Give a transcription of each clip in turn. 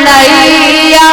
कन्हैया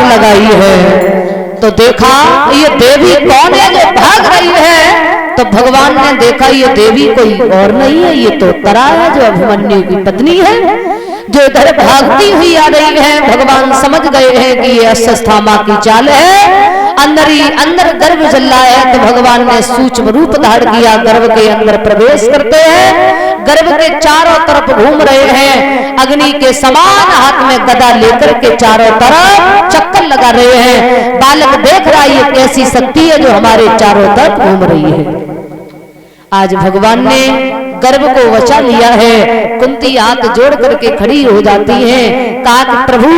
लगाई है तो देखा ये देवी कौन है जो भाग रही है, तो भगवान ने देखा ये देवी कोई और नहीं है, ये तो उत्तरा है जो अभिमन्यु की पत्नी है, जो इधर भागती हुई आ रही है। भगवान समझ गए हैं कि ये अश्वत्थामा की चाल है, अंदर ही अंदर गर्भ चल रहा है। तो भगवान ने सूक्ष्म रूप धारण किया, गर्भ के अंदर प्रवेश करते हैं, गर्भ के चारों तरफ घूम रहे हैं, अग्नि के समान हाथ में गदा लेकर के चारों तरफ चक्कर लगा रहे हैं। बालक देख रहा है ये कैसी शक्ति है जो हमारे चारों तरफ घूम रही है। आज भगवान ने गर्भ को बचा लिया है। कुंती हाथ जोड़ करके खड़ी हो जाती है, कहा कि प्रभु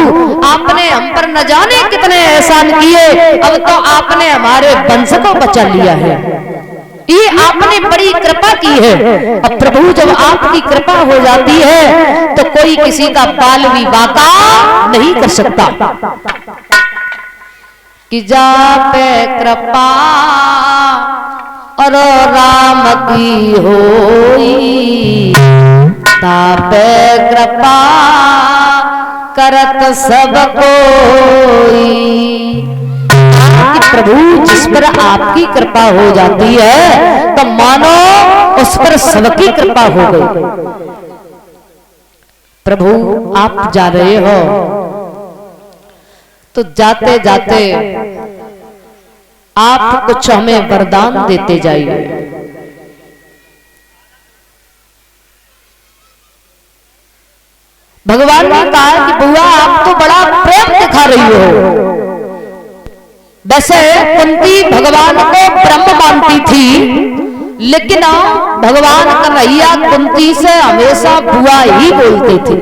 आपने हम पर न जाने कितने एहसान किए, अब तो आपने हमारे वंश को बचा लिया है, ये आपने बड़ी कृपा की है। अब प्रभु जब आपकी कृपा हो जाती है तो कोई किसी का बाल विवाह नहीं कर सकता। कि जा पे कृपा और राम की होई, तापे कृपा करत सब कोई। कि प्रभु जिस पर आपकी कृपा हो जाती है तो मानो उस पर सबकी कृपा हो गई। प्रभु आप जा रहे हो तो जाते जाते आप कुछ हमें वरदान देते जाइए। भगवान ने कहा कि बुआ आप तो बड़ा प्रेम दिखा रही हो। वैसे कुंती भगवान को ब्रह्म मानती थी, लेकिन भगवान कन्हैया कुंती से हमेशा बुआ ही बोलते थे।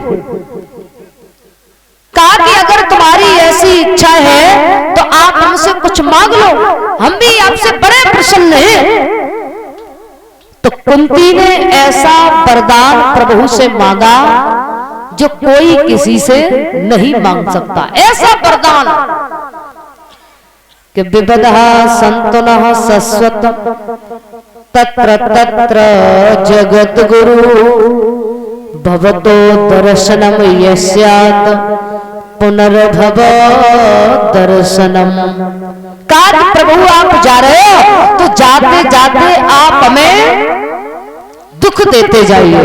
कहा कि अगर तुम्हारी ऐसी इच्छा है तो आप हमसे कुछ मांग लो, हम भी आपसे बड़े प्रसन्न हैं। तो कुंती ने ऐसा वरदान प्रभु से मांगा जो कोई किसी से नहीं मांग सकता, ऐसा वरदान कि विबदः सन्तुनः सस्वत तत्र तत्र जगत गुरु भवतो दर्शनम यस्यात् पुनर्भव दर्शनम। काज प्रभु आप जा रहे हो तो जाते जाते आप हमें दुख देते जाइए,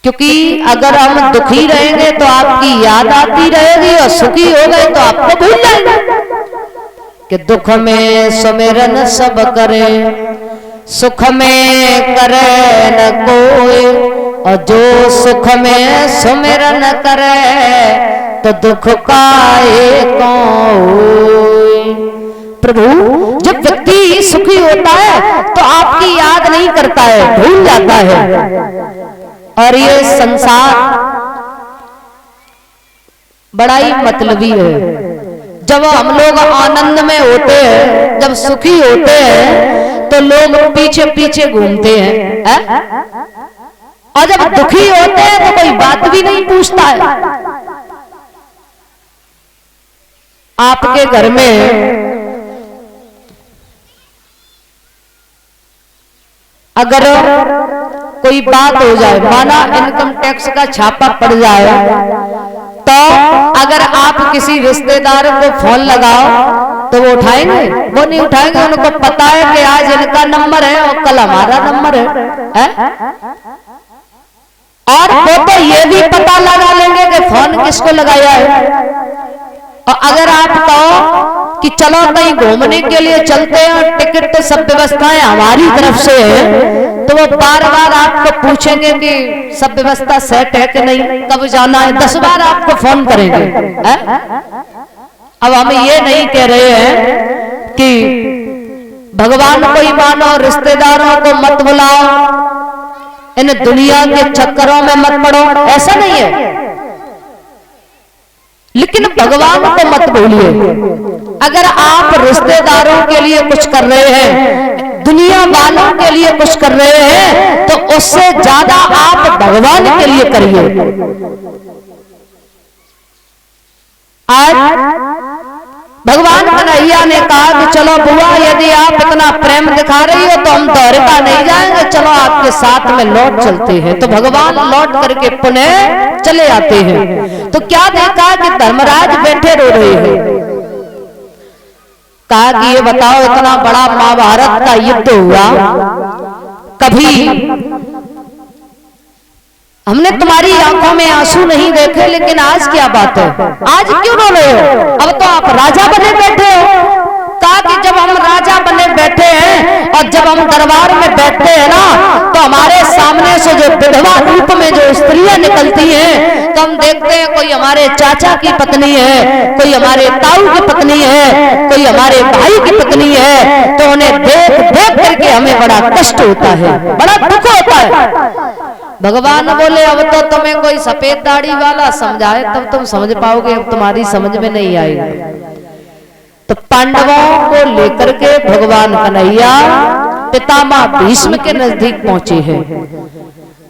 क्योंकि अगर हम दुखी रहेंगे तो आपकी याद आती रहेगी और सुखी हो गए तो आपको भूल जाएंगे। कि दुख में सुमिरन सब करे सुख में करे न कोई, और जो सुख में सुमिरन करे तो दुख काहे को होय। प्रभु जब व्यक्ति सुखी होता है तो आपकी याद नहीं करता है, भूल जाता है। और ये संसार बड़ा ही मतलबी है। जब हम लोग आनंद में होते हैं, जब सुखी होते हैं तो लोग पीछे पीछे घूमते हैं, और जब दुखी होते हैं तो कोई बात भी नहीं पूछता है। आपके घर में अगर कोई बात हो जाए, माना इनकम टैक्स का छापा पड़ जाए, तो अगर आप किसी रिश्तेदार को फोन लगाओ तो वो उठाएंगे? वो नहीं उठाएंगे। उनको पता है कि आज इनका नंबर है और कल हमारा नंबर है? और वो तो ये भी पता लगा लेंगे कि फोन किसको लगाया है। और अगर आप कहो कि चलो कहीं घूमने के लिए चलते हैं और टिकट तो सब व्यवस्थाएं हमारी तरफ से है, तो वो बार बार आपको पूछेंगे कि सब व्यवस्था सेट है कि नहीं, कब जाना है, 10 बार आपको फोन करेंगे। अब हम ये नहीं कह रहे हैं कि भगवान को ही मानो, रिश्तेदारों को मत बुलाओ, इन दुनिया के चक्करों में मत पड़ो, ऐसा नहीं है। लेकिन भगवान को मत भूलिए। अगर आप रिश्तेदारों के लिए कुछ कर रहे हैं, दुनिया वालों के लिए कुछ कर रहे हैं, तो उससे ज्यादा आप भगवान के लिए करिए। आज भगवान कन्हैया ने कहा कि चलो बुआ, यदि आप इतना प्रेम दिखा रही हो तो हम द्वारिका नहीं जाएंगे, चलो आपके साथ में लौट चलते हैं। तो भगवान लौट करके पुनः चले आते हैं। तो क्या देखा कि धर्मराज बैठे रो रहे हैं। कहा कि ये बताओ, इतना बड़ा महाभारत का युद्ध हुआ, कभी हमने तुम्हारी आंखों में आंसू नहीं देखे, लेकिन आज क्या बात है, आज क्यों रो रहे हो? अब तो आप राजा बने बैठे हो। कहा कि जब हम राजा बने बैठे हैं और जब हम दरबार में बैठते हैं ना, तो हमारे सामने से जो विधवा रूप में जो स्त्रियां निकलती हैं, तो हम देखते हैं कोई हमारे चाचा की पत्नी है, कोई हमारे ताऊ की पत्नी है, कोई हमारे भाई की पत्नी है, तो उन्हें देख देख करके हमें बड़ा कष्ट होता है, बड़ा दुख होता है। भगवान बोले अब तो तुम्हें कोई सफेद दाढ़ी वाला समझाए तब तुम समझ पाओगे, अब तुम्हारी समझ में नहीं आएगी। तो पांडवों को लेकर के भगवान कन्हैया पितामह भीष्म के नजदीक पहुंचे हैं।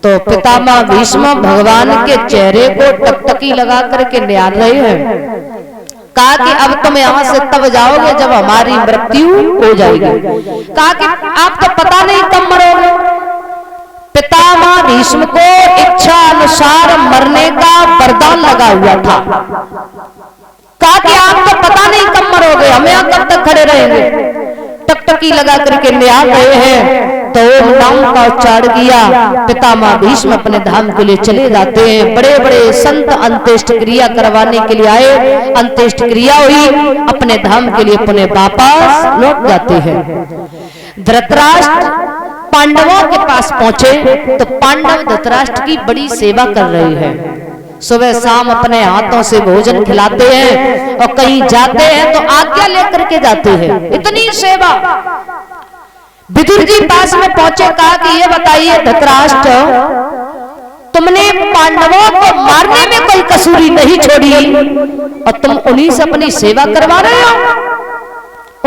तो पितामह भीष्म भगवान के चेहरे को टकटकी लगा करके निहार रहे हैं। कहा कि अब तुम यहाँ से तब जाओगे जब हमारी मृत्यु हो जाएगी। कहा कि आप तो पता नहीं कब मरोगे। पितामह भीष्म को इच्छा अनुसार मरने का वरदान लगा हुआ था। कहा कि आप तो पता नहीं कब मरोगे, हम यहाँ कब तक खड़े रहेंगे। टकटकी लगा करके निहार रहे हैं। तो ओम नाम का उच्चारण किया। पितामह भीष्म अपने धाम के लिए चले जाते हैं। बड़े बड़े संत अंत्येष्ट क्रिया करवाने के लिए आए, अंत्येष्ट क्रिया हुई, अपने धाम के लिए पुनः वापस लौट जाते हैं। धृतराष्ट्र पांडवों के पास पहुंचे तो पांडव धृतराष्ट्र की बड़ी सेवा कर रहे हैं। सुबह शाम अपने हाथों से भोजन खिलाते हैं और कहीं जाते हैं तो आज्ञा लेकर के जाते हैं। इतनी सेवा। विदुर जी पास में पहुंचे। कहा कि ये बताइए धृतराष्ट्र, तुमने पांडवों को मारने में कोई कसूरी नहीं छोड़ी और तुम उन्हीं से अपनी सेवा करवा रहे हो,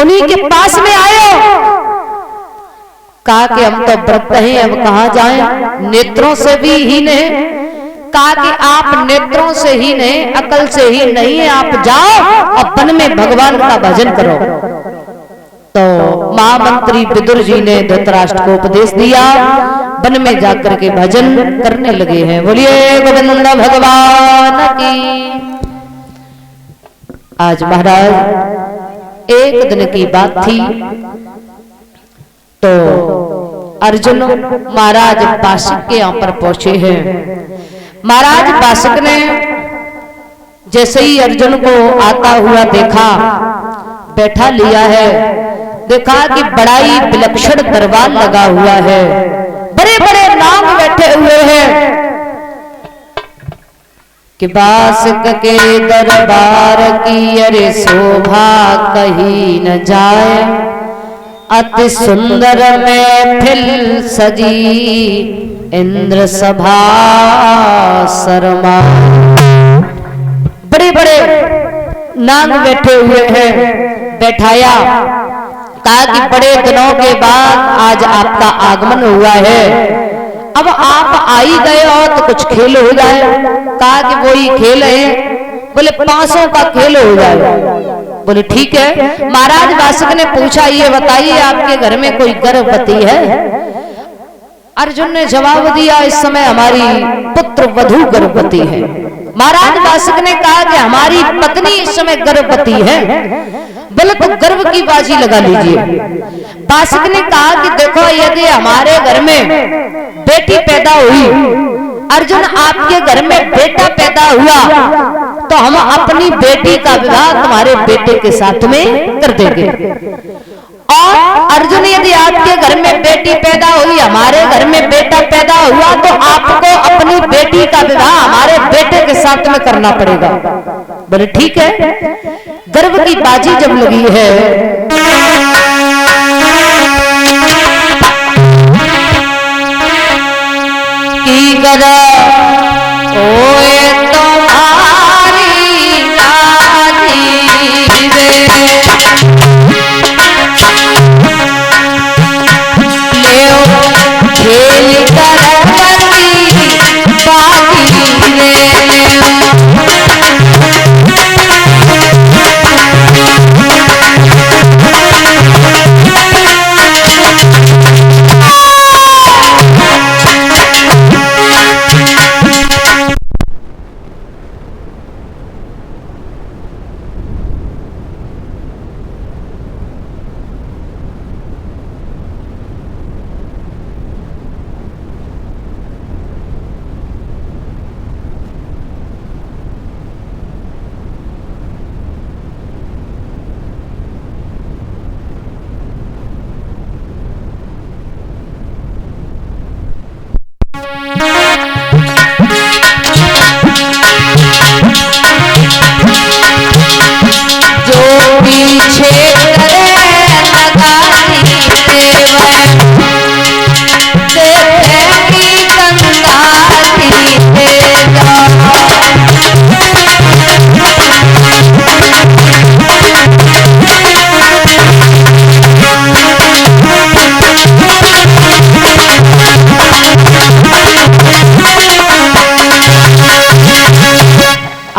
उन्हीं के पास में आए हो। कहा कि हम तो व्रत हैं, अब कहाँ जाएं, नेत्रों से भी हीन है। कहा कि आप नेत्रों से ही नहीं, अकल से ही नहीं है, आप जाओ अपन में भगवान का भजन करो। तो महामंत्री विदुर जी ने धृतराष्ट्र को उपदेश दिया, वन में जाकर के भजन करने लगे हैं। बोलिए गोविंद भगवान की। आज महाराज एक दिन की बात थी, तो अर्जुन महाराज बासुक के यहाँ पर पहुंचे हैं। महाराज बासुक ने जैसे ही अर्जुन को आता हुआ देखा, बैठा लिया है, देखा कि बड़ा ही विलक्षण दरबार लगा हुआ है, बड़े बड़े नाग बैठे हुए हैं कि बासुक के दरबार की अरे शोभा कहीं न जाए, अति सुंदर महफिल सजी इंद्र सभा शर्मा। बड़े बड़े नाग बैठे हुए हैं, बैठाया। कहा कि बड़े दिनों के बाद आज आपका आगमन हुआ है, अब आप आ ही गए हो तो कुछ खेल हो जाए। कहा कि वही खेल है। बोले 500 का खेल हो जाए। बोले ठीक है। महाराज बासुक ने पूछा, ये बताइए आपके घर में कोई गर्भवती है? अर्जुन ने जवाब दिया, इस समय हमारी पुत्र वधू गर्भवती है। महाराज बासुक ने कहा कि हमारी पत्नी इस समय गर्भवती है। बोले तो गर्भ की बाजी लगा लीजिए। बासुक ने कहा कि देखो, यदि हमारे घर में बेटी पैदा हुई, अर्जुन आपके घर में बेटा पैदा हुआ, तो हम अपनी बेटी का विवाह तुम्हारे बेटे के साथ में कर देंगे। और अर्जुन यदि आपके घर में बेटी पैदा हुई, हमारे घर में बेटा पैदा हुआ, तो आपको अपनी बेटी का विवाह हमारे बेटे के साथ में करना पड़ेगा। बोले ठीक है। गर्भ की बाजी जब लगी है, की गदा ओए तुम्हारी नानी रे, खेल करती बाजी रे।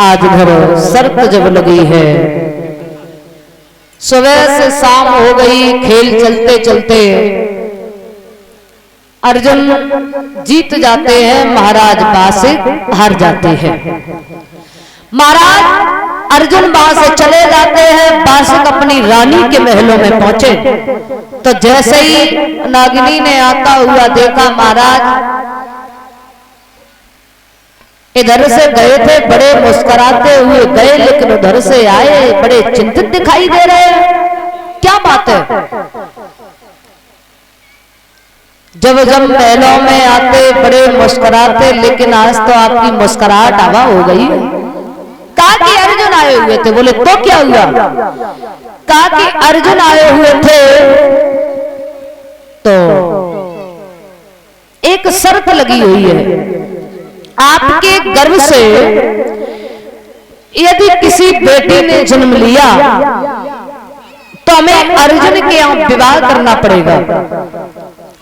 आज भर शर्त जब लगी है, सुबह से शाम हो गई, खेल चलते चलते अर्जुन जीत जाते हैं, महाराज बासुक हार जाते हैं। महाराज अर्जुन वहां से चले जाते हैं। बासुक अपनी रानी के महलों में पहुंचे, तो जैसे ही नागिनी ने आता हुआ देखा, महाराज इधर से गए थे बड़े मुस्कुराते हुए गए, लेकिन उधर से आए बड़े चिंतित दिखाई दे रहे हैं, क्या बात है? जब जब महलों में आते बड़े मुस्कुराते, लेकिन आज तो आपकी मुस्कुराहट हवा हो गई। कहा कि अर्जुन आए हुए थे। बोले तो क्या हुआ? कहा कि अर्जुन आए हुए थे तो एक शर्त लगी हुई है, आपके गर्भ से यदि किसी बेटी ने जन्म लिया तो हमें अर्जुन के यहाँ विवाह करना पड़ेगा।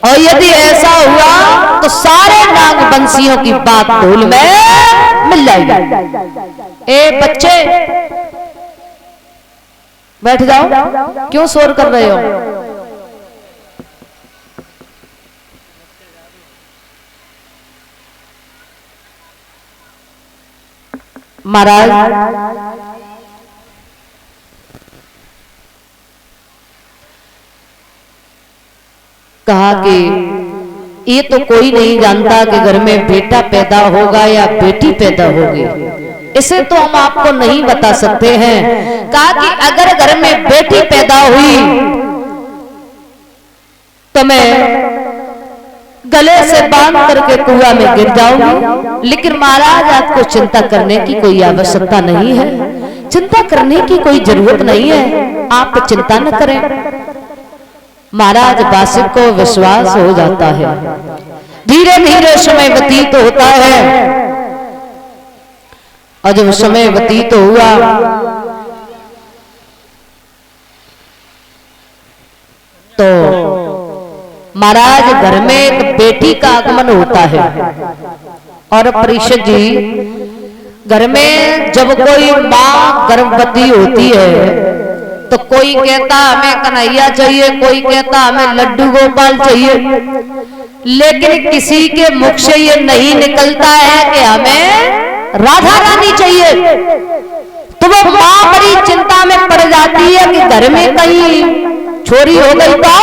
और यदि ऐसा हुआ तो सारे नाग बंसियों की बात धूल में मिल जाएगी। ए बच्चे बैठ जाओ, क्यों शोर कर रहे हो? महाराज कहा कि ये तो कोई नहीं जानता कि घर में बेटा पैदा होगा या बेटी पैदा होगी, इसे तो हम आपको नहीं बता सकते हैं। कहा कि अगर घर में बेटी पैदा हुई तो मैं गले से बांध करके कुआं में गिर जाऊंगी, लेकिन महाराज आपको चिंता करने की कोई आवश्यकता नहीं है, चिंता करने की कोई जरूरत नहीं है, आप चिंता न करें। महाराज बासिक को विश्वास हो जाता है। धीरे धीरे समय व्यतीत होता है और जब समय व्यतीत हुआ तो महाराज घर में एक बेटी का आगमन होता है। और परीक्षित जी, घर में जब कोई माँ गर्भवती होती है तो कोई कहता हमें कन्हैया चाहिए, कोई कहता हमें लड्डू गोपाल चाहिए, लेकिन किसी के मुख से ये नहीं निकलता है कि हमें राधा रानी चाहिए। तो वो माँ बड़ी चिंता में पड़ जाती है कि घर में कहीं छोरी हो गई तो,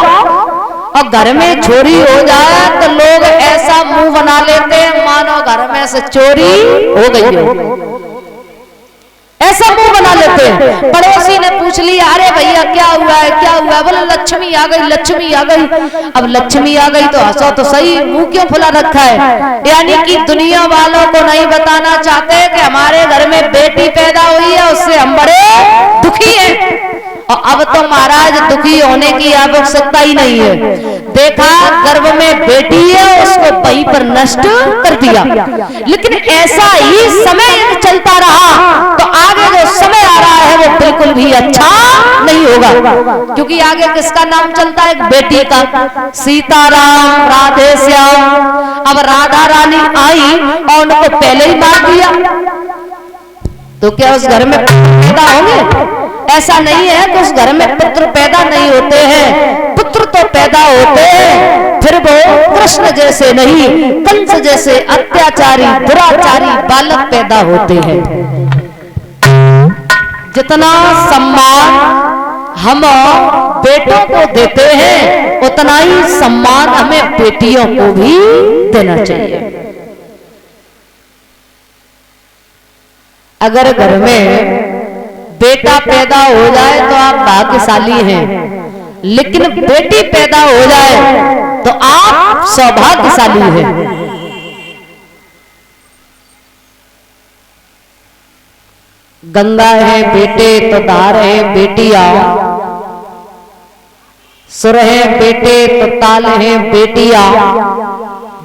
और घर में चोरी हो जाए तो लोग ऐसा मुंह बना लेते हैं मानो घर में से चोरी हो गई हो, ऐसा मुंह बना लेते हैं। पड़ोसी ने पूछ लिया, अरे भैया क्या हुआ है, क्या हुआ है? बोले लक्ष्मी आ गई, लक्ष्मी आ गई। अब लक्ष्मी आ गई तो हंसो तो सही, मुंह क्यों फुला रखा है? यानी कि दुनिया वालों को नहीं बताना चाहते कि हमारे घर में बेटी पैदा हुई है, उससे हम बड़े दुखी हैं। और अब तो महाराज दुखी होने की आवश्यकता ही नहीं है। देखा गर्भ में बेटी है, उसको वहीं पर नष्ट कर दिया, लेकिन ऐसा ही समय चलता रहा तो आगे जो समय आ रहा है वो बिल्कुल भी अच्छा नहीं होगा, क्योंकि आगे किसका नाम चलता है? बेटी का। सीताराम राधे श्याम। अब राधा रानी आई और उनको पहले ही मार दिया, तो क्या उस घर में पैदा होंगे? ऐसा नहीं है कि उस घर में पुत्र पैदा नहीं होते हैं, पुत्र तो पैदा होते हैं, फिर वो कृष्ण जैसे नहीं, कंस जैसे अत्याचारी दुराचारी बालक पैदा होते हैं। जितना सम्मान हम बेटों को देते हैं उतना ही सम्मान हमें बेटियों को भी देना चाहिए। अगर घर में बेटा पैदा हो जाए तो आप भाग्यशाली हैं, लेकिन बेटी पैदा हो जाए तो आप सौभाग्यशाली हैं। गंगा है बेटे तो धार है बेटियां, सुर है बेटे तो ताल है बेटियां,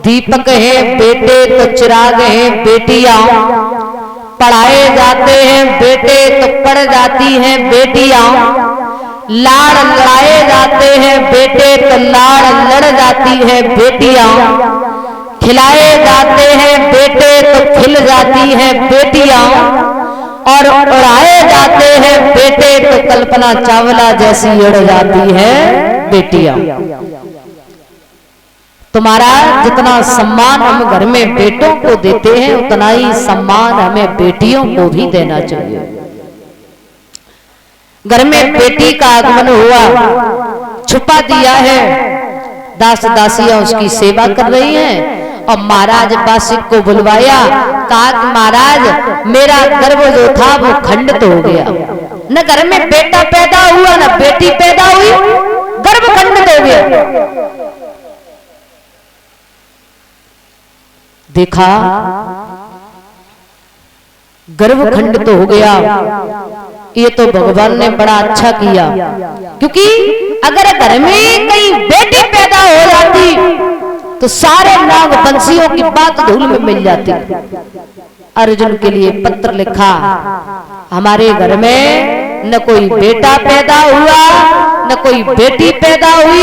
दीपक है बेटे तो चिराग है बेटियां, पढ़ाए जाते हैं बेटे तो पढ़ जाती हैं बेटियां, लाड़ लड़ाए जाते हैं बेटे तो लाड़ लड़ जाती है बेटियां, खिलाए जाते हैं बेटे तो खिल जाती हैं बेटियां, और उड़ाए जाते हैं बेटे तो कल्पना चावला जैसी उड़ जाती है बेटियां। तुम्हारा जितना सम्मान हम घर में बेटों को देते हैं उतना ही सम्मान हमें बेटियों को भी देना चाहिए। घर में बेटी का आगमन हुआ, छुपा दिया है, दास दासियां उसकी सेवा कर रही हैं, और महाराज बासिक को बुलवाया, कहा कि महाराज मेरा गर्भ जो था वो खंडित हो गया, न घर में बेटा पैदा हुआ न बेटी पैदा हुई, गर्भ खंडित हो गया। देखा गर्भ खंडित हो गया, ये तो भगवान ने बड़ा अच्छा किया, क्योंकि अगर घर में कहीं बेटी पैदा हो जाती तो सारे नाग वंशियों की बात धूल में मिल जाती। अर्जुन के लिए पत्र लिखा, हमारे घर में न कोई बेटा पैदा हुआ न कोई बेटी पैदा हुई,